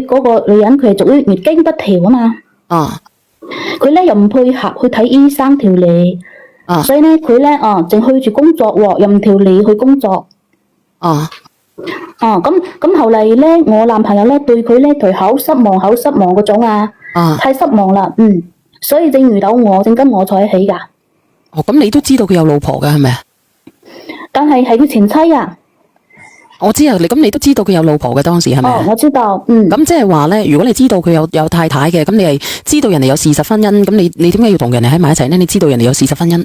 嗰個女人佢係屬於月經不調啊嘛。啊，佢咧又唔配合去睇醫生調理，所以咧佢咧淨去住工作喎，又唔調理去工作。咁後嚟咧，我男朋友咧對佢咧就好失望嗰種啊，太失望啦，所以正遇到我，正跟我坐一起噶。咁你都知道佢有老婆噶係咪啊？但係佢前妻啊。我知啊，你都知道佢有老婆嘅當時係咪？我知道，咁即係話咧，如果你知道佢有太太嘅，咁你係知道人哋有事實婚姻，咁你點解要同人哋喺埋一齊呢？你知道人哋有事實婚姻，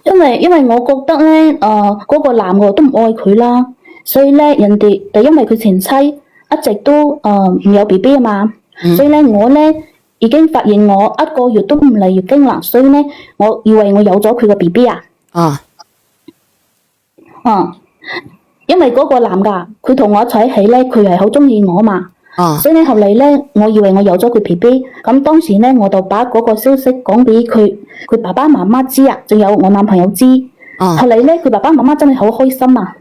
因為我覺得咧，嗰個男嘅都唔愛佢啦，所以咧人哋就因為佢前妻一直都唔有 BB 啊嘛，所以咧我咧已經發現我1個月都唔嚟月經啦，所以咧我以為我有咗佢個 BB 啊。因為嗰個男噶，佢同我一齊起咧，佢係好中意我嘛，所以咧後嚟咧，我以為我有咗佢 BB，咁當時咧我就把嗰個消息講俾佢爸爸媽媽知啊，仲有我男朋友知，後嚟咧佢爸爸媽媽真係好開心啊。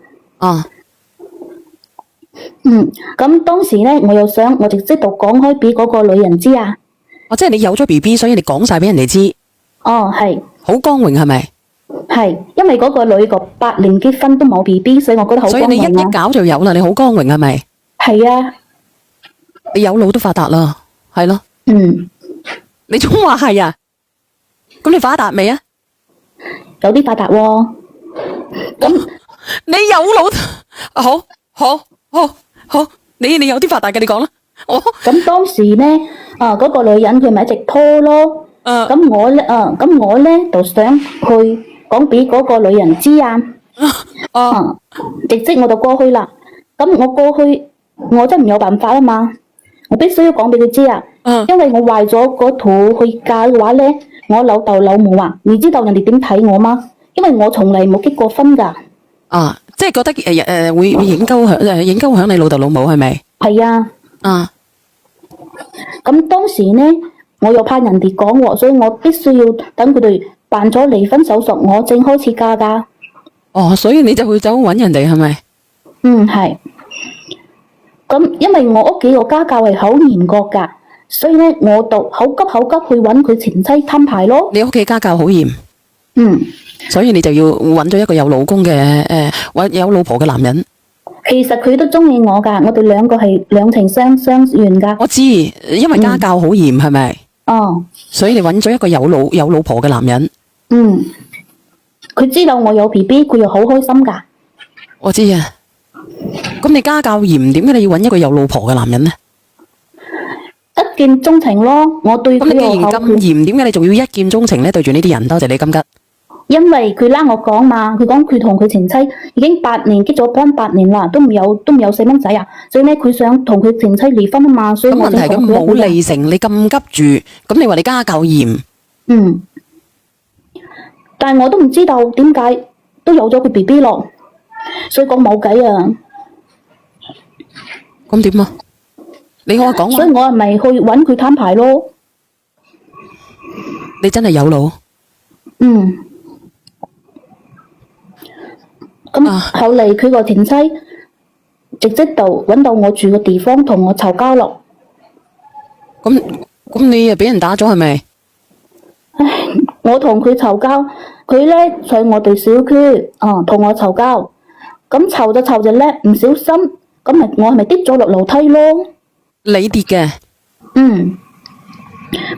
咁當時咧我又想我直接就講開俾嗰個女人知啊。即係你有咗 BB，所以你講晒俾人哋知。係。好光榮係咪？係，因為嗰個女個8年結婚都冇 BB，所以我覺得好光榮啊。所以你一搞就有啦，你好光榮係咪？係啊，你有腦都發達啦，係咯。你仲話係啊？咁你發達未啊？有啲發達喎。咁你有腦，好，你有啲發達嘅，你講啦。咁當時咧，嗰個女人佢咪一直拖咯。咁我咧就想去講俾嗰個女人知啊。直接我就過去啦。咁我過去，我真係唔有辦法啊嘛，我必須要講俾佢知啊。因為我為咗嗰肚去嫁嘅話咧，我老豆老母啊，你知道人哋點睇我嗎？因為我從嚟冇結過婚噶。即係覺得會影響響你老豆老母係咪？係啊。咁當時咧，我又怕人哋講喎，所以我必須要等佢哋辦咗離婚手續，我正開始嫁噶。所以你就會走搵人哋係咪？係。咁因為我屋企個家教係好嚴格噶，所以咧我就好急去搵佢前妻攤牌咯。你屋企家教好嚴。所以你就要搵咗一個有老公嘅有老婆嘅男人。其實佢都中意我噶，我哋兩個係兩情相願噶。我知，因為家教好嚴係咪？所以你搵咗一個有老婆嘅男人。佢知道我有 BB， 佢又好開心噶。我知啊。咁你家教嚴，點解你要搵一個有老婆嘅男人呢？一見鍾情咯，我對佢又好。咁你既然咁嚴，點解你仲要一見鍾情呢？對住呢啲人，多謝你金吉。因為佢拉我講嘛，佢講佢同佢前妻已經8年結咗婚8年啦，都唔有細蚊仔啊，所以咧佢想同佢前妻離婚啊嘛，所以我就同佢。咁問題咁冇離成，你咁急住，咁你話你家教嚴？但係我都唔知道點解都有咗個 BB 咯，所以講冇計啊。咁點啊？你可以講。所以我係咪去搵佢攤牌咯？你真係有腦。咁後嚟佢個前妻直接就搵到我住嘅地方同我嘈交咯。咁你又俾人打咗係咪？我同佢嘈交，佢咧在我哋小區同我嘈交，咁嘈就嘈就咧唔小心，咁咪我係咪跌咗落樓梯咯？你跌嘅？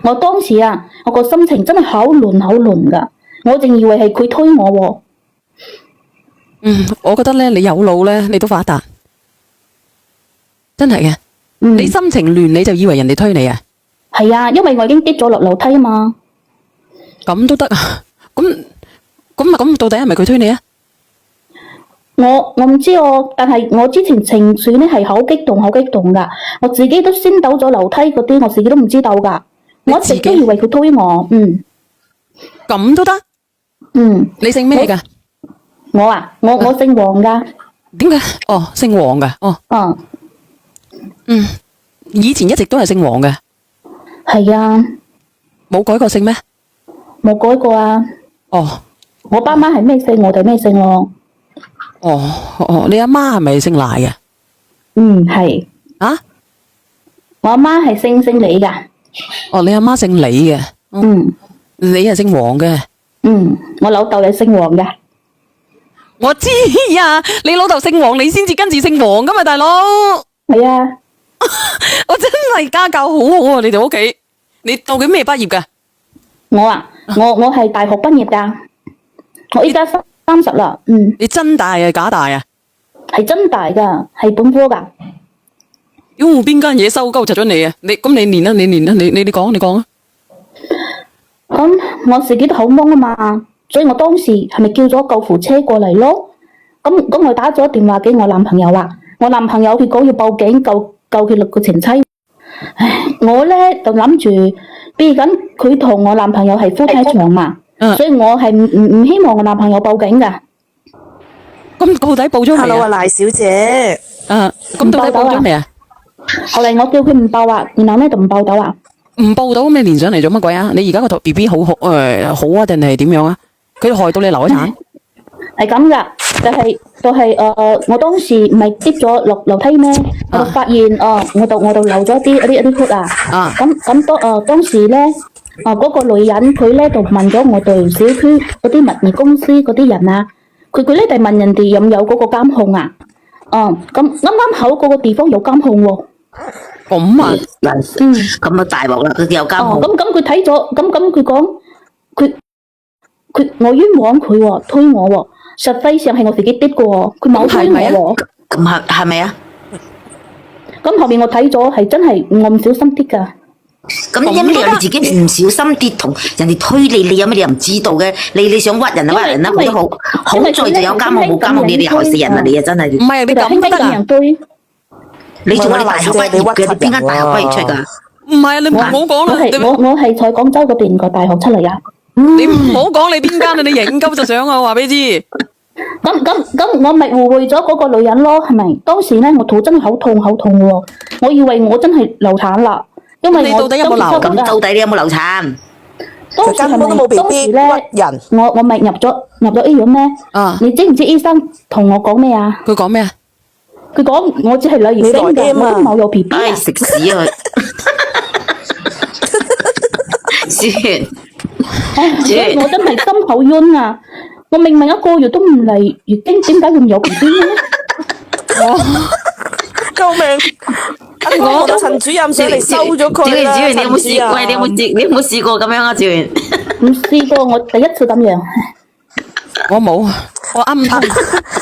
我當時啊，我個心情真係好亂噶，我仲以為係佢推我喎。我覺得咧，你有腦咧，你都發達，真係嘅。你心情亂，你就以為人哋推你啊？係啊，因為我已經跌咗落樓梯啊嘛。咁都得啊？咁到底係咪佢推你啊？我唔知喎，但係我之前情緒咧係好激動噶，我自己都先走咗樓梯嗰啲，我自己都唔知道噶，我一直都以為佢推我。咁都得？你姓咩噶？我啊，我姓黃噶。點解？姓黃噶。以前一直都係姓黃嘅。係啊。冇改過姓咩？冇改過啊。我爸媽係咩姓，我哋咩姓咯。你阿媽係咪姓賴啊？係。我阿媽係姓李噶。哦，你阿媽姓李嘅。你係姓黃嘅。我老豆係姓黃嘅。我知呀，你老豆姓黃，你先至跟住姓黃噶嘛，大佬。係啊。我真係家教好好啊！你哋屋企，你究竟咩畢業噶？我係大學畢業噶，我依家30啦。你真大啊，假大啊？係真大噶，係本科噶。邊間嘢收鳩柒咗你啊？你練啦，你講啊。咁我自己都好懵啊嘛，所以我當時係咪叫咗救護車過嚟咯？咁我打咗電話俾我男朋友啊，我男朋友佢講要報警救佢6個前妻。唉，我咧就諗住，比如緊佢同我男朋友係夫妻場嘛，所以我係唔希望我男朋友報警噶。咁到底報咗未啊？ Hello 啊，賴小姐。咁到底報咗未啊？後嚟我叫佢唔報啊，然後咧就唔報到啊。唔報到咁你連上嚟做乜鬼啊？你而家個 BB 好啊定係點樣啊？佢害到你流咗產？係咁噶，就係我當時唔係跌咗落樓梯咩？我就發現我就流咗啲血啊。咁當時咧嗰個女人佢咧就問咗我哋小區嗰啲物業公司嗰啲人啊，佢咧就問人哋有唔有嗰個監控啊？咁啱好嗰個地方有監控喎。咁啊，咁啊大鑊啦！佢有監控。咁佢睇咗，咁佢講我冤枉佢喎，推我喎，實際上係我自己跌嘅喎，佢冇推我喎。咁係咪啊？咁後面我睇咗係真係我唔小心跌㗎。咁有咩理由你自己唔小心跌同人哋推你？你有咩理由唔知道嘅？你想屈人啊屈人啦，好都好，好在就有監控冇監控，你害死人啊！你啊真係。唔係你咁得㗎？你仲係大學畢業嘅，邊間大學畢業出噶？唔係啊，你唔好講啦。我係在廣州嗰邊個大學出嚟啊。你唔好講你邊間啊，你影鳩就想啊，我話俾你知。咁我咪誤會咗嗰個女人咯，係咪？當時咧我肚真係好痛喎，我以為我真係流產啦，因為我到底有冇流？咁到底你有冇流產？當時係咪當時咧？我咪入咗醫院咩？你知唔知醫生同我講咩啊？佢講咩啊？佢講我只係例如聲㗎，我都冇有 BB 啊！唉，食屎啊佢！所以我真係心好冤啊！我明明1個月都唔嚟月經，點解會有 BB 咧？救命！我陳主任上嚟收咗佢啦。子媛，你有冇試過咁樣啊？子媛，唔試過，我第一次咁樣。我冇，我啱。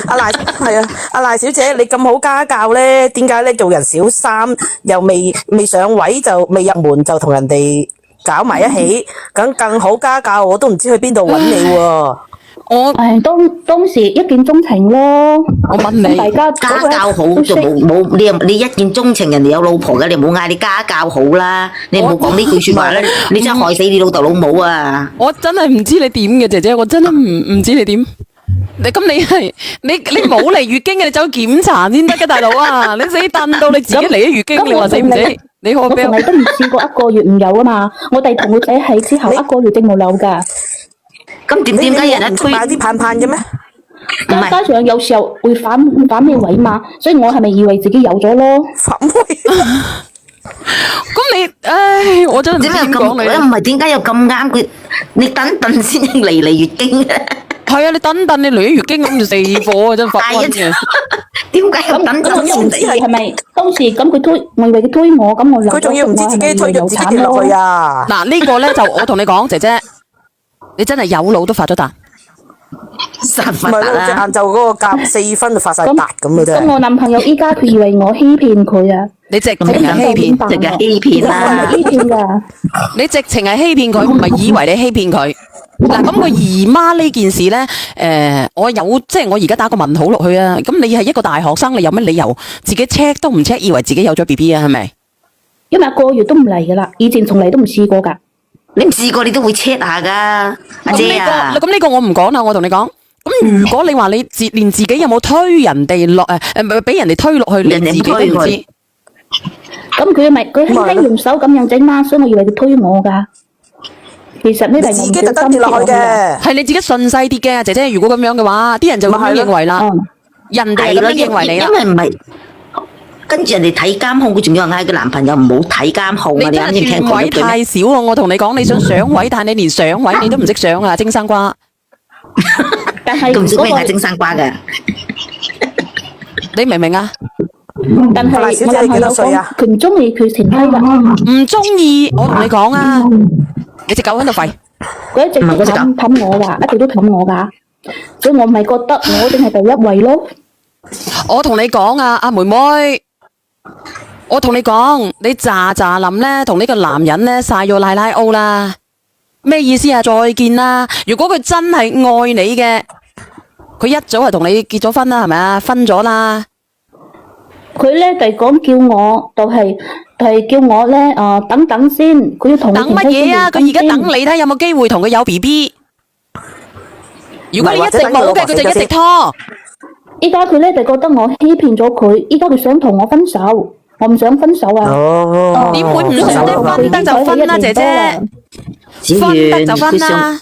阿賴小姐，你咁好家教咧，點解咧做人小三又未上位就未入門就同人哋搞埋一起？咁更好家教，我都唔知去邊度揾你喎。我當時一見鍾情咯。我問你，大家家教好就冇你一見鍾情，人哋有老婆嘅，你唔好嗌你家教好啦。你唔好講呢句説話啦，你真係害死你老豆老母啊！我真係唔知你點嘅姐姐，我真係唔知你點。你冇嚟月經嘅，你走去檢查先得嘅，大佬啊！你死燉到你自己嚟咗月經，你話死唔死？你可我從嚟都唔試過1個月唔有啊嘛！我哋同佢仔係之後1個月正冇有㗎。咁點解人一推擺啲盼盼嘅咩？加上有時候會反咩位嘛，所以我係咪以為自己有咗咯？反位。咁你，唉，我真係唔知點講你。唔係點解又咁啱佢？你等先嚟月經嘅。係啊，你等你嚟咗月經咁就死火啊！真發瘟嘅。點解又等先嚟？係咪當時咁佢推，我以為佢推我，咁我佢仲要唔知自己推咗自己落去啊！嗱，呢個咧就我同你講，姐姐，你真係有腦都發咗達。唔係咯，晏晝嗰個甲4分就發晒達咁嘅啫。咁我男朋友依家佢以為我欺騙佢啊！你直情係欺騙，直係欺騙啦！欺騙㗎！你直情係欺騙佢，唔係以為你欺騙佢。嗱，咁個姨媽呢件事咧，我而家打個問號落去啊！咁你係一個大學生，你有乜理由自己 check 都唔 check，以為自己有咗 BB 啊？係咪？因為1個月都唔嚟㗎啦，以前從嚟都唔試過㗎。你唔試過，你都會 check 下㗎，阿姐啊！咁呢個我唔講啦，我同你講。咁如果你話你連自己有冇推人哋落俾人哋推落去，你自己都唔知。咁佢輕輕用手咁樣整嘛，所以我以為佢推我㗎。其實呢係我自己特登跌落去嘅，係你自己順勢跌嘅，姐姐。如果咁樣嘅話，啲人就會咁認為啦。人哋咁樣認為你啦。因為唔係跟住人哋睇監控，佢仲要嗌個男朋友唔好睇監控啊！你你真係啱先聽段位過一句咩？太少啊！我同你講，你想上位，但係你連上位你都唔識上啊，蒸生瓜。但係咁唔識咩嗰嗌蒸生瓜嘅？你明唔明啊？但係賴小姐你幾多歲啊？佢唔中意佢前妻㗎，唔中意，我同你講啊，你隻狗喺度吠。佢一直都唔係嗰隻狗氹我㗎，一直都氹我㗎，所以我咪覺得我一定係第一位咯。我同你講啊，阿妹妹，我同你講，你咋林咧，同呢個男人咧晒咗奶奶 O 啦，咩意思啊？再見啦！如果佢真係愛你嘅，佢一早係同你結咗婚啦，係咪啊？分咗啦。佢咧就係講叫我，就係叫我咧等等先，佢要同等乜嘢啊？佢而家等你睇有冇機會同佢有 BB。如果你一直冇嘅，佢就一直拖。依家佢咧就覺得我欺騙咗佢，依家佢想同我分手，我唔想分手啊！哦，點會唔想咧？分得就分啦，姐姐。子分得源就分啦。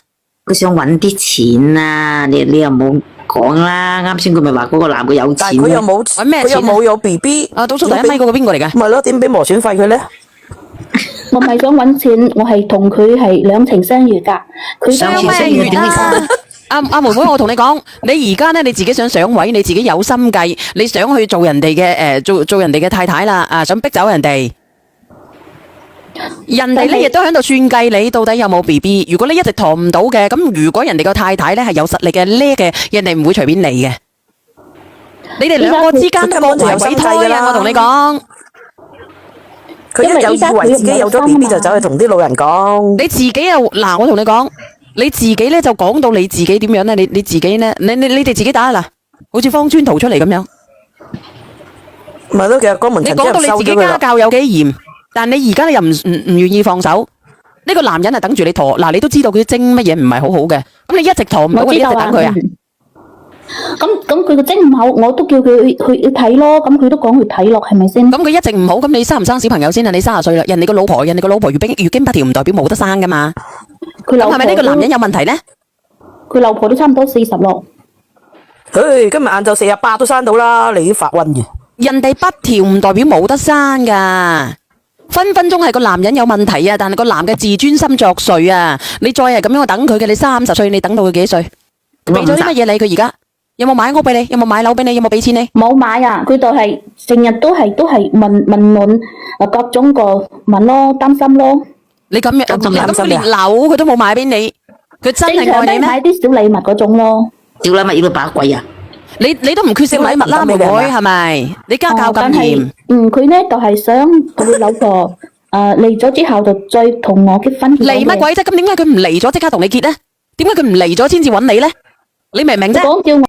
佢想揾啲錢啊！你又冇講啦。啱先佢咪話嗰個男嘅有錢，但係佢又冇，搵咩錢啊佢又冇有 B B。啊，倒數第一米嗰個邊個嚟㗎？咪咯，點俾磨損費佢咧？我唔係想揾錢，我係同佢係兩情相悅㗎。佢相咩處月啦？阿妹妹，我同你講，你而家咧你自己想上位，你自己有心計，你想去做人哋嘅做人哋嘅太太啦，啊，想逼走人哋，人哋咧亦都喺度算計你到底有冇 BB。如果你一直陀唔到嘅，咁如果人哋個太太咧係有實力嘅叻嘅，人哋唔會隨便嚟嘅。你哋兩個之間都各懷鬼胎啊！我同你講。佢一有以為自己有咗 B B 就走去同啲老人講。你自己又嗱，我同你講，你自己咧就講到你自己點樣咧？你自己咧，你哋自己打啦，好似方磚圖出嚟咁樣。咪咯，其實江門你陳講到你自己真係收咗佢啦。家教有幾嚴，但你而家你又唔願意放手。呢個男人係等住你陀，嗱你都知道佢精乜嘢唔係好好嘅，咁你一直陀唔到，你一直等佢啊？咁佢個精唔好，我都叫佢去睇咯。咁佢都講去睇咯，係咪先？咁佢一直唔好，咁你生唔生小朋友先啊？你30歲啦，人哋個老婆月經不調唔代表冇得生噶嘛？咁佢老婆係咪呢個男人有問題咧？佢老婆都差唔多40咯。今日晏晝48都生到啦，你都發瘟嘅。人哋不調唔代表冇得生噶，分分鐘係個男人有問題啊！但係個男嘅自尊心作祟啊！你再係咁樣等佢嘅，你30歲，你等到佢幾歲？俾咗啲乜嘢你？佢而家有冇買屋俾你？有冇買樓俾你？有冇俾錢你？冇買啊！佢就係成日都係問各種個問咯，擔心咯。你咁樣，咁佢連樓佢都冇買俾你，佢真係愛你咩？買啲小禮物嗰種咯。小禮物要到把貴啊！你都唔缺少禮物啦，妹妹係咪？你家教咁嚴，佢咧就係想佢老婆嚟咗之後就再同我結婚。嚟乜鬼啫？咁點解佢唔嚟咗即刻同你結咧？點解佢唔嚟咗先至揾你咧？你明唔明啫？講叫我。